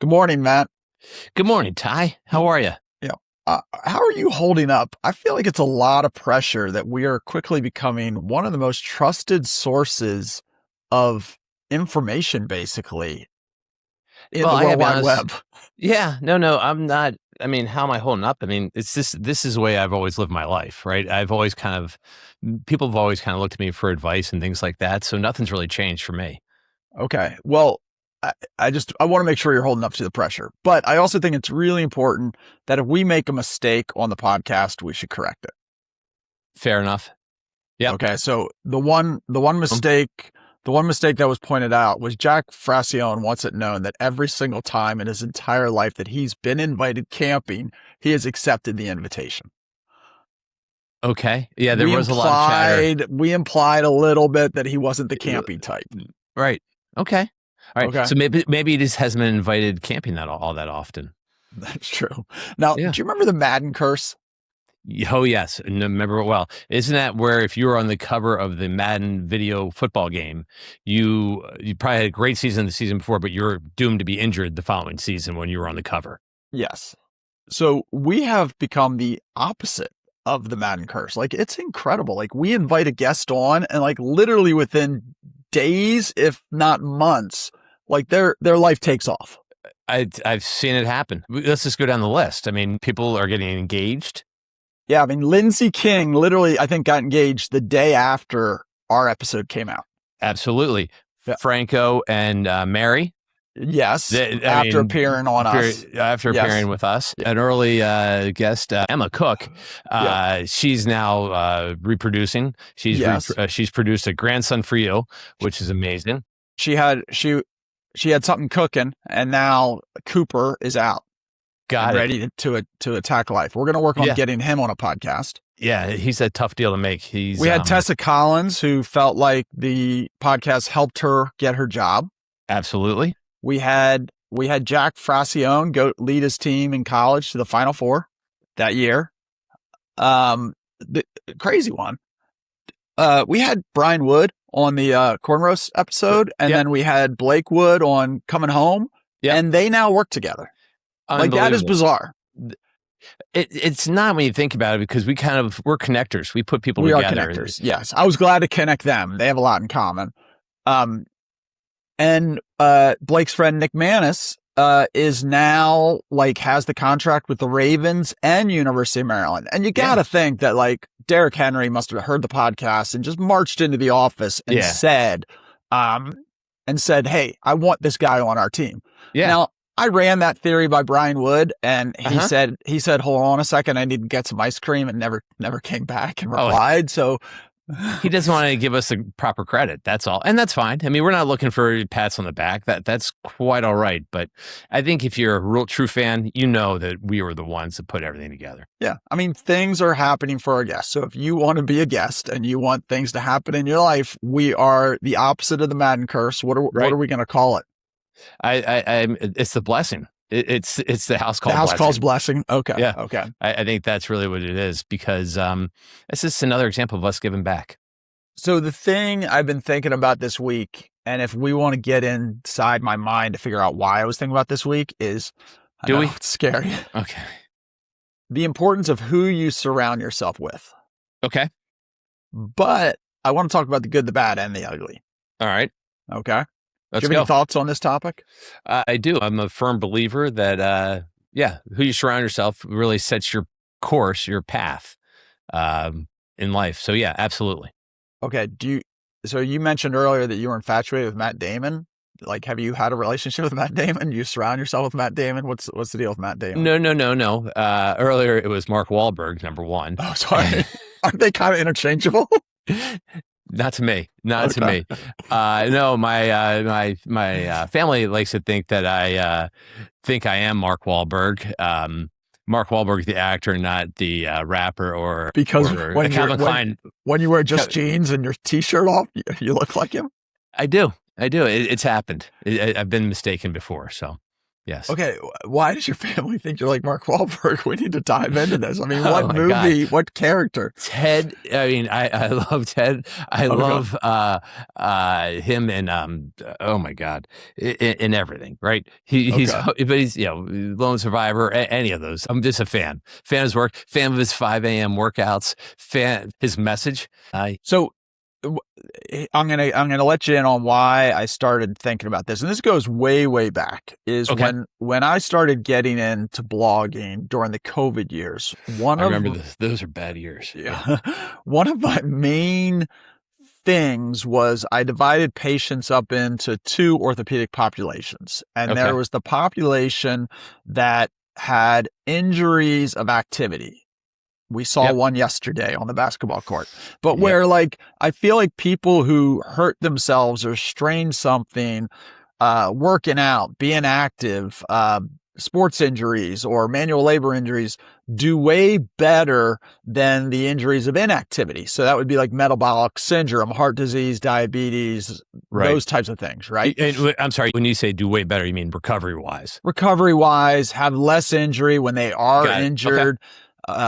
Good morning, Matt. Good morning, Ty. How are you? Yeah. How are you holding up? I feel like it's a lot of pressure that we are quickly becoming one of the most trusted sources of information, basically, in Well, the I World gotta be Wide honest. Web. Yeah, no, I'm not. I mean, how am I holding up? I mean, this is the way I've always lived my life, right? People have always kind of looked at me for advice and things like that. So nothing's really changed for me. Okay. Well, I want to make sure you're holding up to the pressure, but I also think it's really important that if we make a mistake on the podcast, we should correct it. Fair enough. Yep. Okay. So the one mistake that was pointed out was Jack Fraccione wants it known that every single time in his entire life that he's been invited camping, he has accepted the invitation. Okay. Yeah, there was a lot of chatter. We implied a little bit that he wasn't the camping type. Right. Okay. All right. Okay. So maybe he just hasn't been invited camping all that often. That's true. Now, Yeah. do you remember the Madden curse? Oh, yes. And remember it well. Isn't that where if you were on the cover of the Madden video football game, you probably had a great season the season before, but you're doomed to be injured the following season when you were on the cover? Yes. So we have become the opposite of the Madden curse. Like, it's incredible. Like, we invite a guest on and like literally within days, if not months, like their life takes off. I've seen it happen. Let's just go down the list. I mean, people are getting engaged. Yeah, I mean, Lindsey King literally, I think, got engaged the day after our episode came out. Absolutely. Yeah. Franco and Mary. Yes, appearing on us. After appearing with us. An early guest, Emma Cook, she's now reproducing. She's produced a grandson for you, which is amazing. She had something cooking, and now Cooper is out. Ready to attack life. We're going to work on getting him on a podcast. Yeah, he's a tough deal to make. We had Tessa Collins, who felt like the podcast helped her get her job. Absolutely. We had Jack Fraccione go lead his team in college to the Final Four that year. The crazy one. We had Brian Wood on the Corn Roast episode, and then we had Blake Wood on Coming Home, and they now work together. Like, that is bizarre. It's not when you think about it, because we're connectors. We put people together. We are connectors. Yes. I was glad to connect them. They have a lot in common. And Blake's friend Nick Manis is now has the contract with the Ravens and University of Maryland. And you got to think that Derrick Henry must have heard the podcast and just marched into the office and said, hey, I want this guy on our team. Yeah. Now, I ran that theory by Brian Wood, and he said, hold on a second, I need to get some ice cream, and never came back and replied. So he doesn't want to give us the proper credit. That's all. And that's fine. I mean, we're not looking for pats on the back. That's quite all right. But I think if you're a real true fan, you know that we were the ones that put everything together. Yeah. I mean, things are happening for our guests. So if you want to be a guest and you want things to happen in your life, we are the opposite of the Madden curse. What are we going to call it? It's the blessing. It's the house call. The house calls blessing. Okay. Yeah. Okay. I think that's really what it is, because it's just another example of us giving back. So the thing I've been thinking about this week, and if we want to get inside my mind to figure out why I was thinking about this week, is it's scary. Okay. The importance of who you surround yourself with. Okay. But I want to talk about the good, the bad, and the ugly. All right. Okay. Do you have any thoughts on this topic? I do. I'm a firm believer that, who you surround yourself really sets your course, your path in life. So, yeah, absolutely. Okay. So you mentioned earlier that you were infatuated with Matt Damon. Have you had a relationship with Matt Damon? You surround yourself with Matt Damon? What's the deal with Matt Damon? No. Earlier, it was Mark Wahlberg, number one. Oh, sorry. Aren't they kind of interchangeable? Not to me. No, my family likes to think that I think I am Mark Wahlberg. Mark Wahlberg, the actor, not the rapper or Calvin Klein. When you wear just jeans and your T-shirt off, you look like him. I do. It's happened. I've been mistaken before. So Yes. Okay, why does your family think you're like Mark Wahlberg? We need to dive into this. I mean, Oh what my movie, God. what character? Ted, I mean, I love Ted. I Okay. love him and oh my God, in everything, right? He's Okay. but he's lone survivor, any of those. I'm just a fan of his work, fan of his 5 a.m. workouts, fan his message. So I'm gonna let you in on why I started thinking about this, and this goes way back. Is Okay. when I started getting into blogging during the COVID years. I remember those are bad years. Yeah, one of my main things was I divided patients up into two orthopedic populations, and there Okay. was the population that had injuries of activity. We saw Yep. one yesterday on the basketball court, but Yep. where like, I feel like people who hurt themselves or strain something, working out, being active, sports injuries or manual labor injuries do way better than the injuries of inactivity. So that would be like metabolic syndrome, heart disease, diabetes, Right. those types of things, right? I'm sorry. When you say do way better, you mean recovery wise? Recovery wise, have less injury when they are Got it. Okay. injured.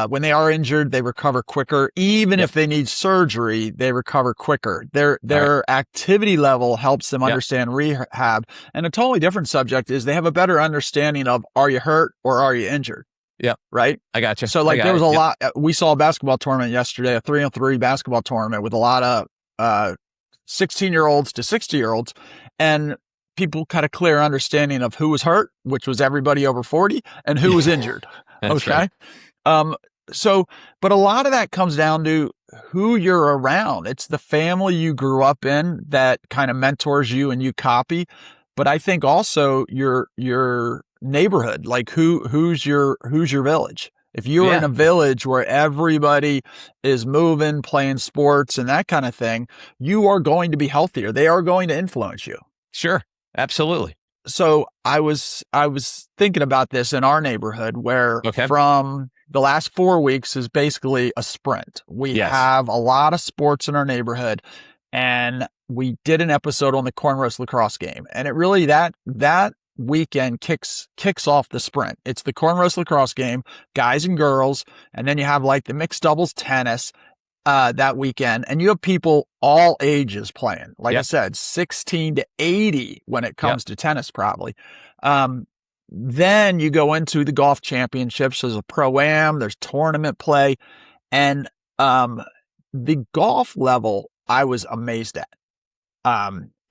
When they are injured, they recover quicker. Even Yep. if they need surgery, they recover quicker. All right. Their activity level helps them Yep. understand rehab. And a totally different subject is they have a better understanding of, are you hurt or are you injured? Yep. Right. I got you. So like there was a lot. We saw a basketball tournament yesterday, a 3-on-3 basketball tournament with a lot of 16-year-olds to 60-year-olds, and people kind of clear understanding of who was hurt, which was everybody over 40, and who was injured. That's Okay. right. So, but a lot of that comes down to who you're around. It's the family you grew up in that kind of mentors you and you copy. But I think also your neighborhood, like who's your village. If you're in a village where everybody is moving, playing sports and that kind of thing, you are going to be healthier. They are going to influence you. Sure. Absolutely. So I was thinking about this in our neighborhood where from the last 4 weeks is basically a sprint. We have a lot of sports in our neighborhood, and we did an episode on the corn roast lacrosse game, and it really that weekend kicks off the sprint. It's the corn roast lacrosse game, guys and girls, and then you have like the mixed doubles tennis that weekend, and you have people all ages playing. Like I said, 16 to 80 when it comes to tennis, probably. Then you go into the golf championships. There's a pro-am, there's tournament play, and the golf level I was amazed at.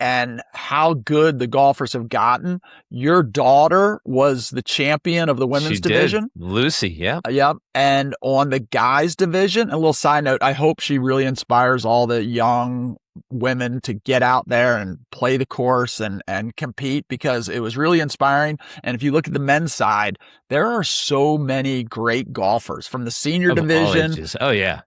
And how good the golfers have gotten. Your daughter was the champion of the women's division. Lucy, yeah. Yep. And on the guys division, a little side note, I hope she really inspires all the young women to get out there and play the course and compete, because it was really inspiring. And if you look at the men's side, there are so many great golfers from the senior division. Oh, yeah.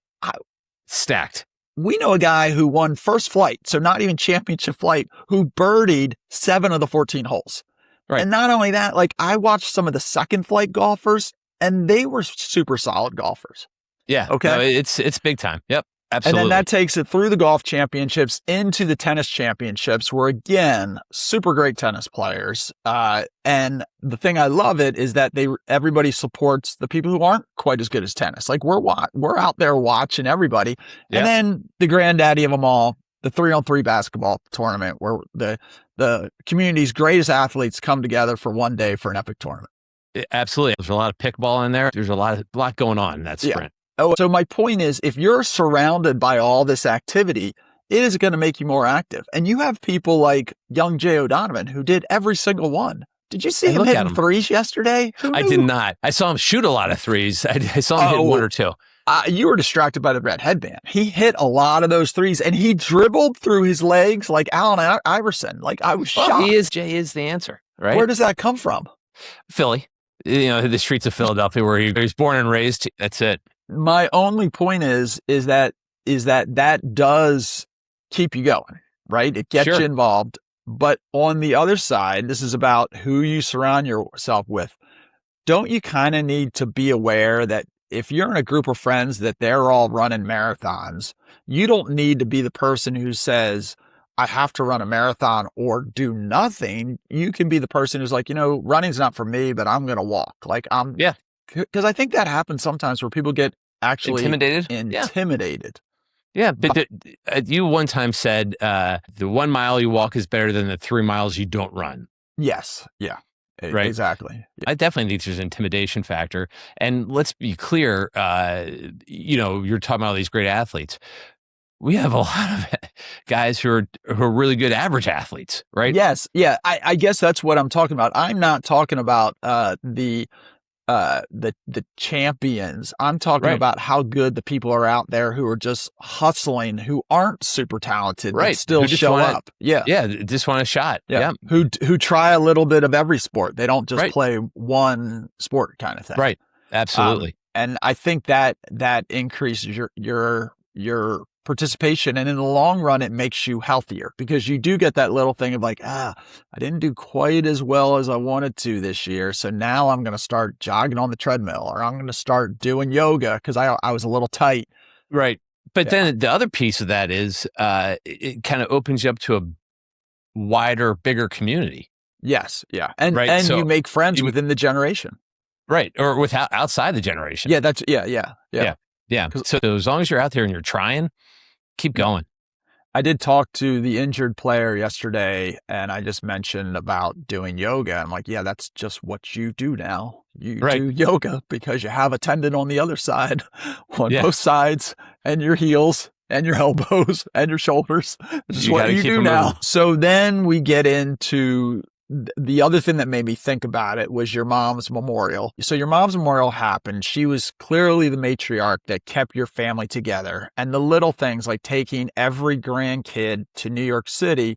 Stacked. We know a guy who won first flight, so not even championship flight, who birdied 7 of the 14 holes. Right. And not only that, like I watched some of the second flight golfers, and they were super solid golfers. Yeah. Okay. No, it's big time. Yep. Absolutely. And then that takes it through the golf championships into the tennis championships, where again, super great tennis players. And the thing I love it is that everybody supports the people who aren't quite as good as tennis. Like we're out there watching everybody. And then the granddaddy of them all, the 3-on-3 basketball tournament, where the community's greatest athletes come together for one day for an epic tournament. Absolutely. There's a lot of pickleball in there. There's a lot going on in that sprint. Yeah. Oh, so my point is, if you're surrounded by all this activity, it is going to make you more active. And you have people like young Jay O'Donovan, who did every single one. Did you see him hitting threes yesterday? I did not. I saw him shoot a lot of threes. I saw him hit one or two. You were distracted by the red headband. He hit a lot of those threes, and he dribbled through his legs like Allen Iverson. Like I was shocked. Jay is the answer, right? Where does that come from? Philly. The streets of Philadelphia, where he was born and raised. That's it. My only point is that does keep you going, right? It gets you involved. But on the other side, this is about who you surround yourself with. Don't you kind of need to be aware that if you're in a group of friends that they're all running marathons, you don't need to be the person who says, I have to run a marathon or do nothing, you can be the person who's like, running's not for me, but I'm going to walk. Like Yeah. because I think that happens sometimes where people get actually Intimidated. intimidated. Yeah. But you one time said the 1 mile you walk is better than the 3 miles you don't run. Yes. Yeah. Right. Exactly. Yeah. I definitely think there's an intimidation factor. And let's be clear, you're talking about all these great athletes. We have a lot of guys who are really good average athletes, right? Yes. Yeah. I guess that's what I'm talking about. I'm not talking about the champions. I'm talking about how good the people are out there who are just hustling, who aren't super talented, but still show up. Yeah. Yeah. Just want a shot. Yeah. Who try a little bit of every sport. They don't just play one sport kind of thing. Right. Absolutely. And I think that increases your participation, and in the long run it makes you healthier, because you do get that little thing of like, I didn't do quite as well as I wanted to this year, so now I'm going to start jogging on the treadmill, or I'm going to start doing yoga because I was a little tight. Right. But then the other piece of that is it kind of opens you up to a wider, bigger community. Yes. Yeah. And so you make friends within the generation. Right. Or outside the generation. Yeah. That's yeah. So as long as you're out there and you're trying, keep going. I did talk to the injured player yesterday, and I just mentioned about doing yoga. I'm like, yeah, that's just what you do now. You do yoga because you have a tendon on the other side, on both sides, and your heels and your elbows and your shoulders. This is what you do now. Moving. So then we get into the other thing that made me think about it was your mom's memorial. So your mom's memorial happened. She was clearly the matriarch that kept your family together. And the little things like taking every grandkid to New York City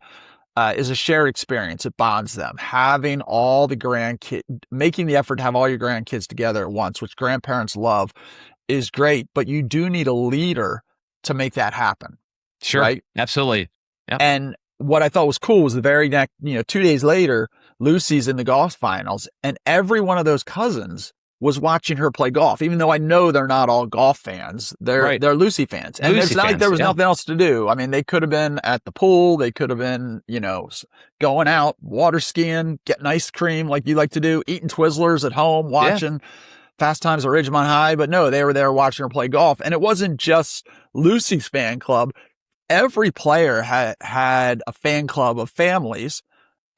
is a shared experience. It bonds them. Having all the grandkids, making the effort to have all your grandkids together at once, which grandparents love, is great. But you do need a leader to make that happen. Sure. Right? Absolutely. Yep. And what I thought was cool was the very next, 2 days later, Lucy's in the golf finals, and every one of those cousins was watching her play golf, even though I know they're not all golf fans. They're Lucy fans. And it's not like there was nothing else to do. I mean, they could have been at the pool. They could have been, going out, water skiing, getting ice cream like you like to do, eating Twizzlers at home, watching Fast Times at Ridgemont High. But no, they were there watching her play golf. And it wasn't just Lucy's fan club. Every player had a fan club of families,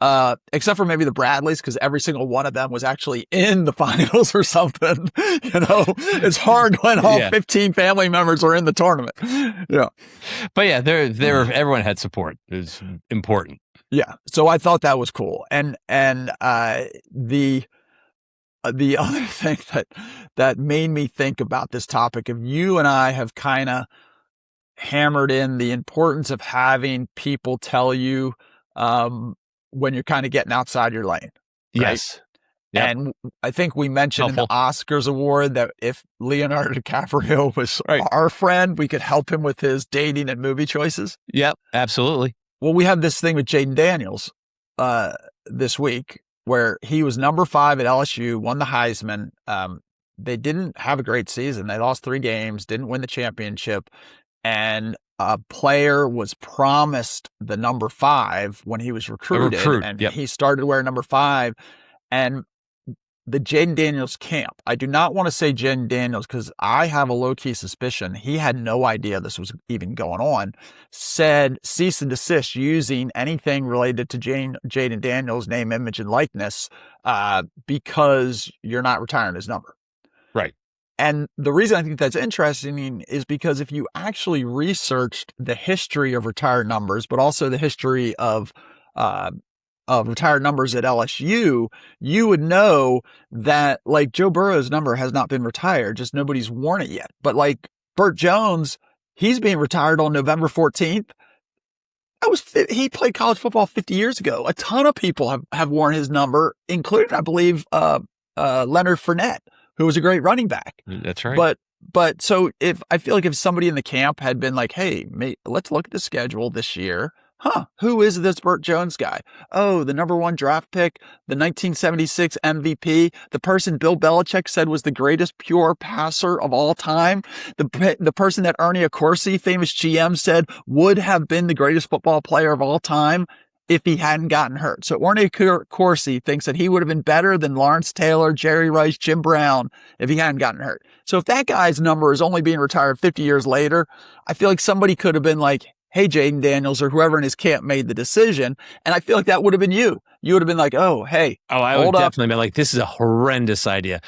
except for maybe the Bradleys, because every single one of them was actually in the finals or something. It's hard when all 15 family members are in the tournament. Yeah. But yeah, everyone had support. It was important. Yeah. So I thought that was cool. And the other thing that made me think about this topic of you and I have kind of hammered in the importance of having people tell you when you're kind of getting outside your lane. Right? Yes. Yep. And I think we mentioned in the Oscars award that if Leonardo DiCaprio was our friend, we could help him with his dating and movie choices. Yep, absolutely. Well, we have this thing with Jaden Daniels this week where he was number 5 at LSU, won the Heisman. They didn't have a great season. They lost 3 games, didn't win the championship. And a player was promised the number 5 when he was recruited, and he started wearing number 5. And the Jaden Daniels camp, I do not want to say Jaden Daniels because I have a low-key suspicion he had no idea this was even going on, said cease and desist using anything related to Jaden Daniels' name, image, and likeness because you're not retiring his number. Right. And the reason I think that's interesting is because if you actually researched the history of retired numbers, but also the history of retired numbers at LSU, you would know that like Joe Burrow's number has not been retired, just nobody's worn it yet. But like Bert Jones, he's being retired on November 14th. He played college football 50 years ago. A ton of people have worn his number, including, I believe, Leonard Fournette, who was a great running back. That's right. But so I feel like if somebody in the camp had been like, hey, let's look at the schedule this year. who is this Bert Jones guy? Oh, the number 1 draft pick, the 1976 MVP, the person Bill Belichick said was the greatest pure passer of all time, the person that Ernie Accorsi, famous GM, said would have been the greatest football player of all time if he hadn't gotten hurt. So Ernie Accorsi thinks that he would have been better than Lawrence Taylor, Jerry Rice, Jim Brown if he hadn't gotten hurt. So if that guy's number is only being retired 50 years later, I feel like somebody could have been like, hey, Jaden Daniels or whoever in his camp made the decision. And I feel like that would have been you. You would have been like, oh, hey. I would definitely be like, this is a horrendous idea.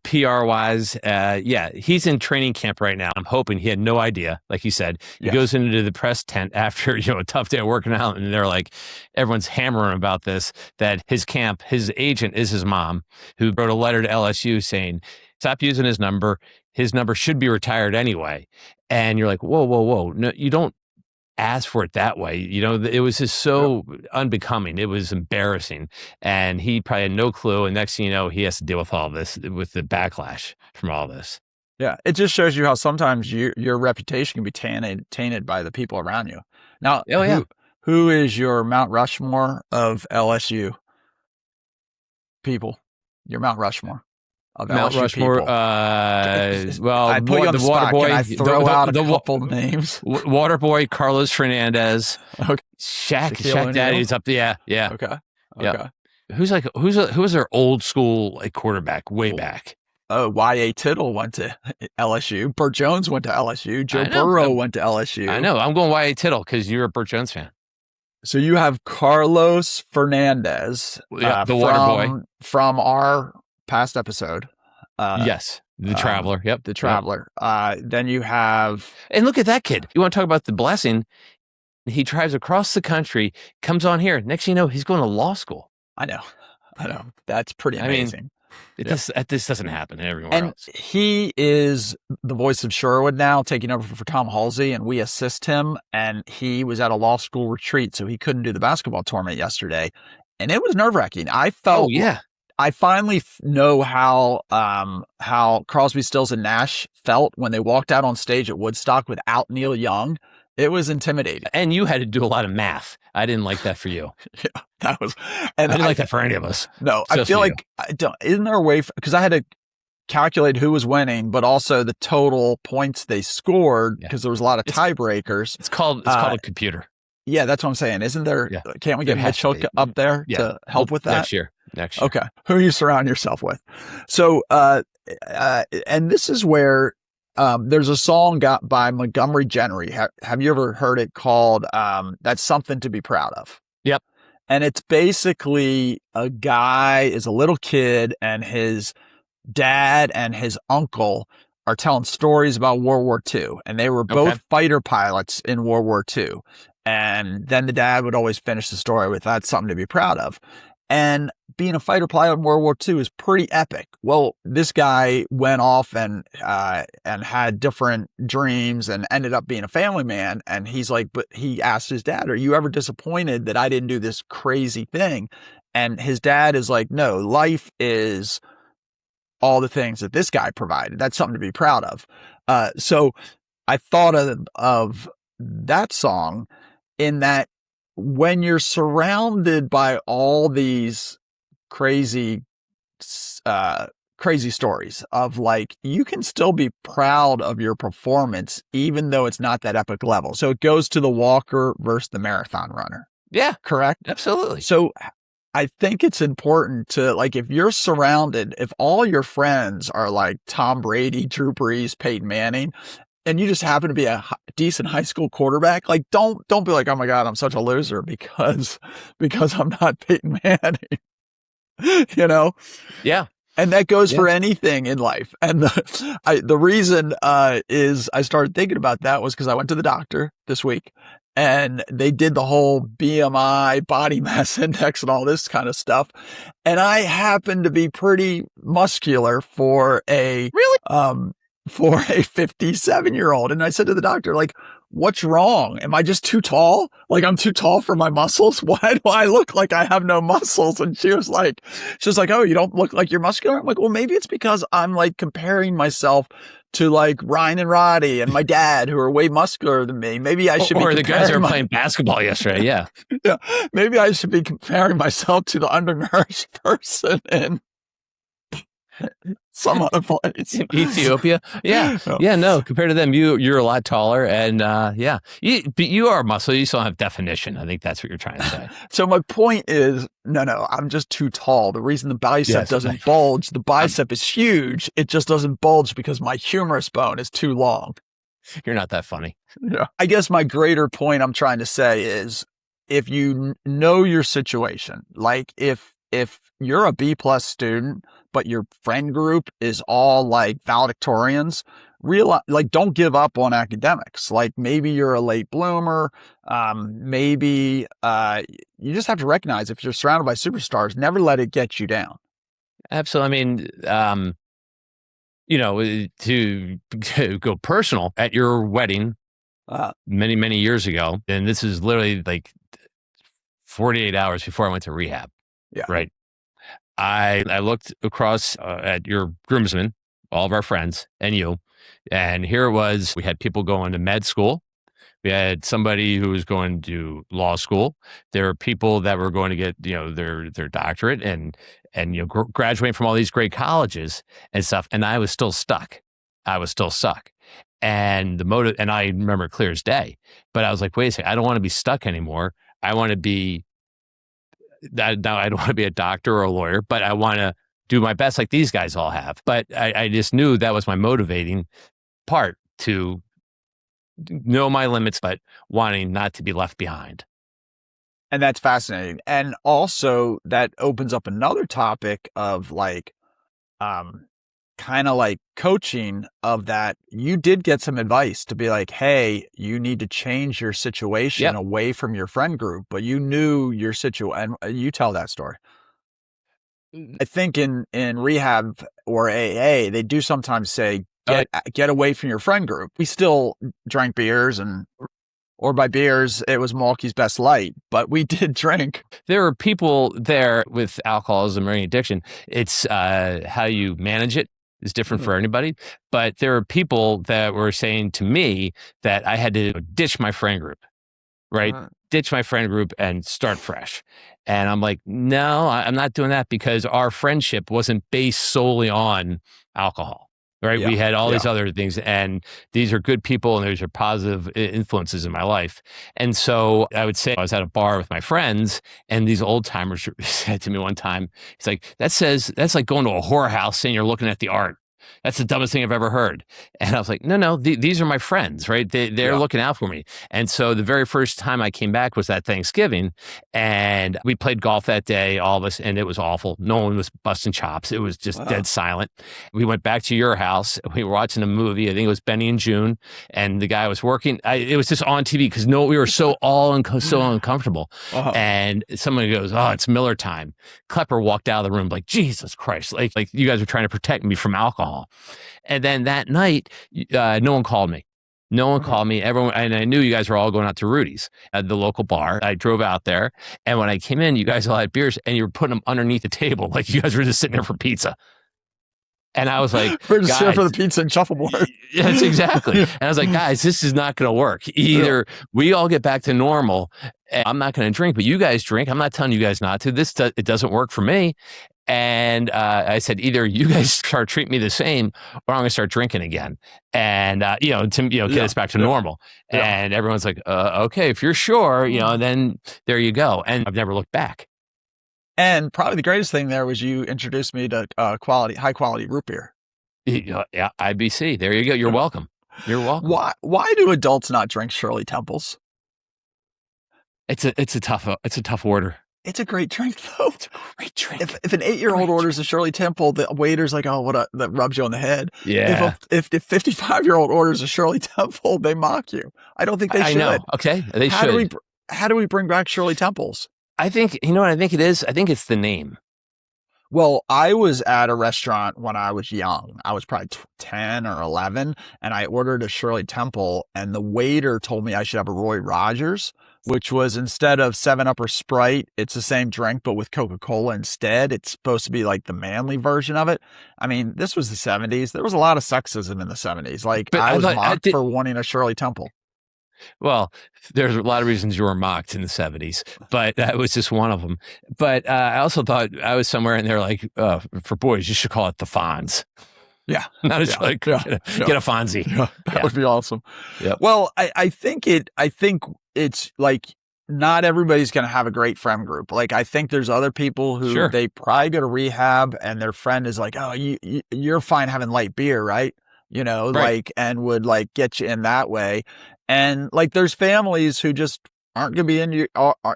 PR-wise, yeah, he's in training camp right now. I'm hoping he had no idea. Like you said, he goes into the press tent after a tough day of working out, and they're like, everyone's hammering about this, that his camp, his agent is his mom, who wrote a letter to LSU saying, stop using his number. His number should be retired anyway. And you're like, whoa. No, you don't ask for it that way. It was just so unbecoming. It was embarrassing. And he probably had no clue. And next thing you know, he has to deal with all this, with the backlash from all this. Yeah. It just shows you how sometimes your reputation can be tainted by the people around you. Now, who is your Mount Rushmore of LSU people? Your Mount Rushmore. Mount Rushmore. Well, I put you on the Water Boy. Can I throw out a couple names? Water Boy, Carlos Fernandez, okay. Shaq Daddy's up there. Yeah. Okay. Yeah. Who was their old school quarterback way back? Oh, Y.A. Tittle went to LSU. Bert Jones went to LSU. Joe Burrow went to LSU. I know. I'm going Y.A. Tittle because you're a Bert Jones fan. So you have Carlos Fernandez, the Water Boy from our past episode. Yes. The Traveler. Yep. The Traveler. Then you have... And look at that kid. You want to talk about the blessing? He drives across the country, comes on here. Next thing you know, he's going to law school. I know. That's pretty amazing. This doesn't happen everywhere else. He is the voice of Sherwood now, taking over for Tom Halsey, and we assist him. And he was at a law school retreat, so he couldn't do the basketball tournament yesterday. And it was nerve-wracking. I felt... I finally know how Crosby, Stills, and Nash felt when they walked out on stage at Woodstock without Neil Young. It was intimidating. And you had to do a lot of math. I didn't like that for you. Yeah, that was... And I didn't like that for any of us. No, I feel like... Isn't there a way... Because I had to calculate who was winning, but also the total points they scored, because there was a lot of tiebreakers. It's called a computer. Yeah, that's what I'm saying. Isn't there... Yeah. Can't we get Mitch Hook up there to help with that? Next year. Okay. Who you surround yourself with. So, and this is where there's a song got by Montgomery Gentry. Have you ever heard it called That's Something to Be Proud of? Yep. And it's basically a guy is a little kid, and his dad and his uncle are telling stories about World War II. And they were both fighter pilots in World War II. And then the dad would always finish the story with, that's something to be proud of. And being a fighter pilot in World War II is pretty epic. Well, this guy went off and had different dreams and ended up being a family man. And he's like, but he asked his dad, are you ever disappointed that I didn't do this crazy thing? And his dad is like, no, life is all the things that this guy provided. That's something to be proud of. So I thought of that song in that, when you're surrounded by all these crazy stories of like, you can still be proud of your performance, even though it's not that epic level. So it goes to the walker versus the marathon runner. Yeah. Correct? Absolutely. So I think it's important to, like, if you're surrounded, if all your friends are like Tom Brady, Drew Brees, Peyton Manning, and you just happen to be a decent high school quarterback, like, don't be like, oh my God, I'm such a loser because I'm not Peyton Manning, Yeah. And that goes for anything in life. And the reason is I started thinking about that was because I went to the doctor this week, and they did the whole BMI, body mass index, and all this kind of stuff. And I happen to be pretty muscular for a 57-year-old. And I said to the doctor, like, what's wrong? Am I just too tall? Like, I'm too tall for my muscles? Why do I look like I have no muscles? And she was like, oh, you don't look like you're muscular? I'm like, well, maybe it's because I'm like comparing myself to like Ryan and Roddy and my dad, who are way muscular than me. Maybe I should be or the guys who were comparing playing basketball yesterday. Yeah. yeah, maybe I should be comparing myself to the undernourished person in some other place. In Ethiopia. Yeah. No. Yeah. No, compared to them, you're a lot taller. And yeah, but you are muscle. You still have definition. I think that's what you're trying to say. So my point is, no, I'm just too tall. The reason the bicep Yes. doesn't bulge, the bicep is huge. It just doesn't bulge because my humerus bone is too long. You're not that funny. Yeah. I guess my greater point I'm trying to say is, if you know your situation, like if you're a B+ student, but your friend group is all like valedictorians, realize, like, don't give up on academics. Like, maybe you're a late bloomer. Maybe you just have to recognize, if you're surrounded by superstars, never let it get you down. Absolutely. I mean, to go personal, at your wedding many, many years ago, and this is literally like 48 hours before I went to rehab. Yeah. Right. I looked across at your groomsmen, all of our friends, and you, and here it was. We had people going to med school. We had somebody who was going to law school. There were people that were going to get, their doctorate and graduating from all these great colleges and stuff. And I was still stuck. And the motive, and I remember it clear as day, but I was like, wait a second, I don't want to be stuck anymore. I want to be, now I don't want to be a doctor or a lawyer, but I want to do my best like these guys all have. But I just knew that was my motivating part, to know my limits, but wanting not to be left behind. And that's fascinating. And also that opens up another topic of like, kind of like coaching, of that you did get some advice to be like, hey, you need to change your situation away from your friend group, but you knew your situation. And you tell that story. I think in rehab or AA, they do sometimes say, get away from your friend group. We still drank beers, or by beers, it was Malky's Best Light, but we did drink. There are people there with alcoholism or any addiction. It's how you manage it is different for anybody. But there are people that were saying to me that I had to ditch my friend group, right? Ditch my friend group and start fresh. And I'm like, no, I'm not doing that, because our friendship wasn't based solely on alcohol. Right. We had all these other things, and these are good people, and these are positive influences in my life. And so I would say I was at a bar with my friends, and these old timers said to me one time, it's like, that's like going to a whorehouse saying you're looking at the art. That's the dumbest thing I've ever heard. And I was like, no, these are my friends, right? They're looking out for me. And so the very first time I came back was that Thanksgiving, and we played golf that day, all of us, and it was awful. No one was busting chops. It was just dead silent. We went back to your house. We were watching a movie. I think it was Benny and June, and the guy was working. It was just on TV because we were so uncomfortable. And someone goes, oh, it's Miller time. Klepper walked out of the room like, Jesus Christ, like you guys were trying to protect me from alcohol. And then that night, no one called me. No one called me. Everyone, and I knew you guys were all going out to Rudy's at the local bar. I drove out there, and when I came in, you guys all had beers, and you were putting them underneath the table, like you guys were just sitting there for pizza. And I was like, we're just here for the pizza and shuffleboard. Yes, exactly. And I was like, guys, this is not going to work. Either we all get back to normal, and I'm not going to drink, but you guys drink. I'm not telling you guys not to. It doesn't work for me. And I said, either you guys start treating me the same, or I'm going to start drinking again. And get us back to normal. And everyone's like, okay, if you're sure, then there you go. And I've never looked back. And probably the greatest thing there was you introduced me to high quality root beer. Yeah, IBC. There you go. You're welcome. You're welcome. Why do adults not drink Shirley Temples? It's a tough order. It's a great drink, though. It's a great drink. If an 8-year-old orders a Shirley Temple, the waiter's like, "Oh, that rubs you on the head." Yeah. If 55-year-old orders a Shirley Temple, they mock you. I don't think they should. I know. Okay, they should. How do we bring back Shirley Temples? I think, you know what I think it is? I think it's the name. Well, I was at a restaurant when I was young. I was probably 10 or 11, and I ordered a Shirley Temple, and the waiter told me I should have a Roy Rogers, which was instead of 7-Up or Sprite, it's the same drink, but with Coca-Cola instead. It's supposed to be like the manly version of it. I mean, this was the 70s. There was a lot of sexism in the 70s. Like, But I was thought mocked for wanting a Shirley Temple. Well, there's a lot of reasons you were mocked in the 70s, but that was just one of them. But I also thought I was somewhere in there like, for boys, you should call it the Fonz. Yeah. Not just like get a Fonzie. Yeah, that would be awesome. Yep. Well, I think it's like not everybody's going to have a great friend group. Like, I think there's other people who they probably go to rehab and their friend is like, oh, you're fine having light beer, right? You know, like, and would like get you in that way. And like, there's families who just aren't going to be into,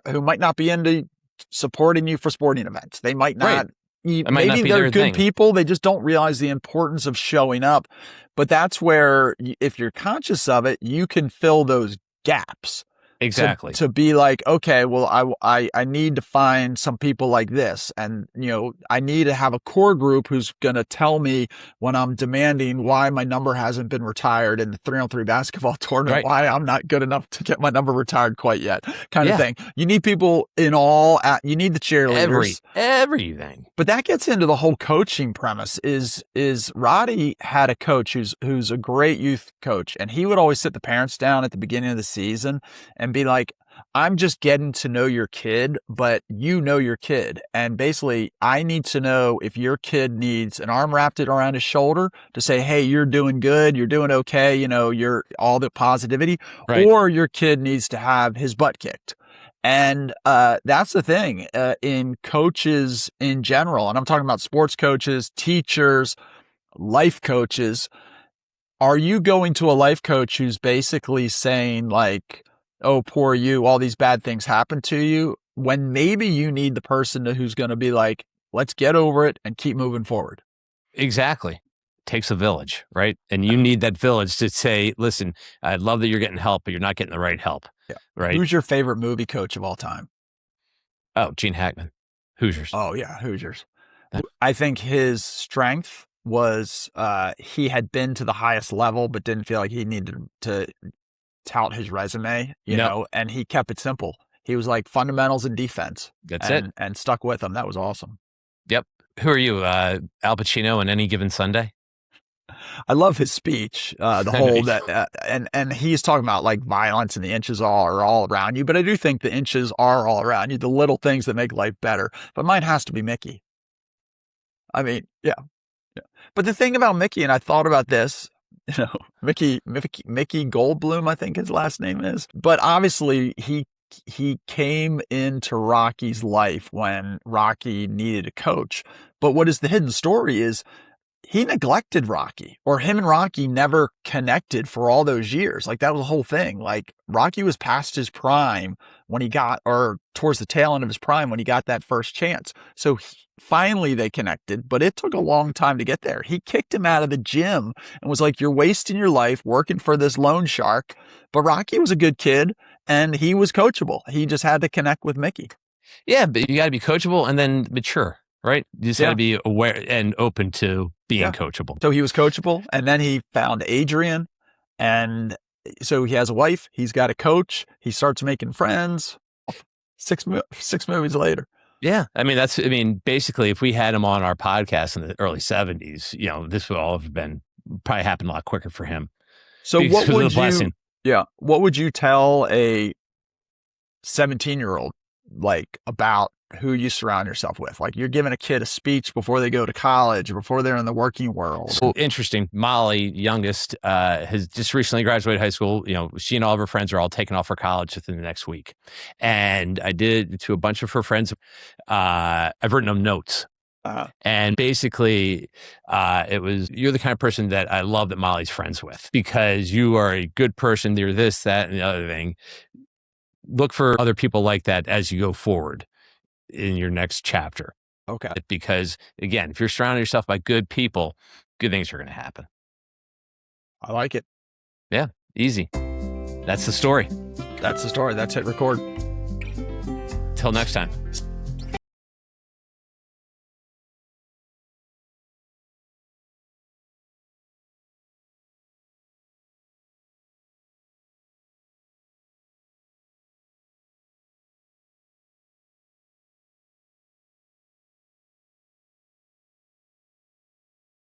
who might not be into supporting you for sporting events. They might not. Maybe they're good people. They just don't realize the importance of showing up. But that's where, if you're conscious of it, you can fill those gaps. Exactly. To be like, okay, well, I need to find some people like this. And, you know, I need to have a core group who's going to tell me when I'm demanding why my number hasn't been retired in the 3-on-3 basketball tournament, why I'm not good enough to get my number retired quite yet, kind of thing. You need people in all, you need the cheerleaders. Everything. But that gets into the whole coaching premise is Roddy had a coach who's a great youth coach, and he would always sit the parents down at the beginning of the season and be like, I'm just getting to know your kid, but you know your kid. And basically, I need to know if your kid needs an arm wrapped around his shoulder to say, hey, you're doing good, you're doing okay, you know, you're all the positivity, or your kid needs to have his butt kicked. And that's the thing in coaches in general. And I'm talking about sports coaches, teachers, life coaches. Are you going to a life coach who's basically saying like, oh, poor you, all these bad things happen to you, when maybe you need the person who's going to be like, let's get over it and keep moving forward? Exactly. Takes a village, right? And you need that village to say, listen, I love that you're getting help, but you're not getting the right help. Yeah. Right. Who's your favorite movie coach of all time? Oh, Gene Hackman. Hoosiers. Oh, yeah. Hoosiers. I think his strength was he had been to the highest level, but didn't feel like he needed to tout his resume, you know, and he kept it simple. He was like fundamentals and defense. That's it. And stuck with them. That was awesome. Yep. Who are you? Al Pacino in Any Given Sunday? I love his speech, the whole that, and he's talking about like violence and the inches are all around you. But I do think the inches are all around you, the little things that make life better. But mine has to be Mickey. I mean, yeah. But the thing about Mickey, and I thought about this, you know, Mickey Goldblum, I think his last name is. But obviously he came into Rocky's life when Rocky needed a coach. But what is the hidden story is he neglected Rocky, or him and Rocky never connected for all those years. Like, that was the whole thing. Like, Rocky was past his prime when he got, or towards the tail end of his prime when he got that first chance. So finally they connected, but it took a long time to get there. He kicked him out of the gym and was like, you're wasting your life working for this loan shark. But Rocky was a good kid and he was coachable. He just had to connect with Mickey. Yeah, but you got to be coachable and then mature. Right? You just got to be aware and open to being coachable. So he was coachable, and then he found Adrian, and so he has a wife. He's got a coach. He starts making friends. Six movies later. Yeah. I mean, basically, if we had him on our podcast in the early 70s, you know, this would all have probably happened a lot quicker for him. So what would you tell a 17-year-old, like, about who you surround yourself with? Like, you're giving a kid a speech before they go to college or before they're in the working world. So interesting. Molly, youngest, has just recently graduated high school. You know, she and all of her friends are all taking off for college within the next week. And I did to a bunch of her friends. I've written them notes. And basically, it was, you're the kind of person that I love that Molly's friends with because you are a good person. You're this, that, and the other thing. Look for other people like that as you go forward in your next chapter. Okay. Because again, if you're surrounding yourself by good people, good things are going to happen. I like it. Yeah. Easy. That's the story. That's the story. That's hit record. Till next time.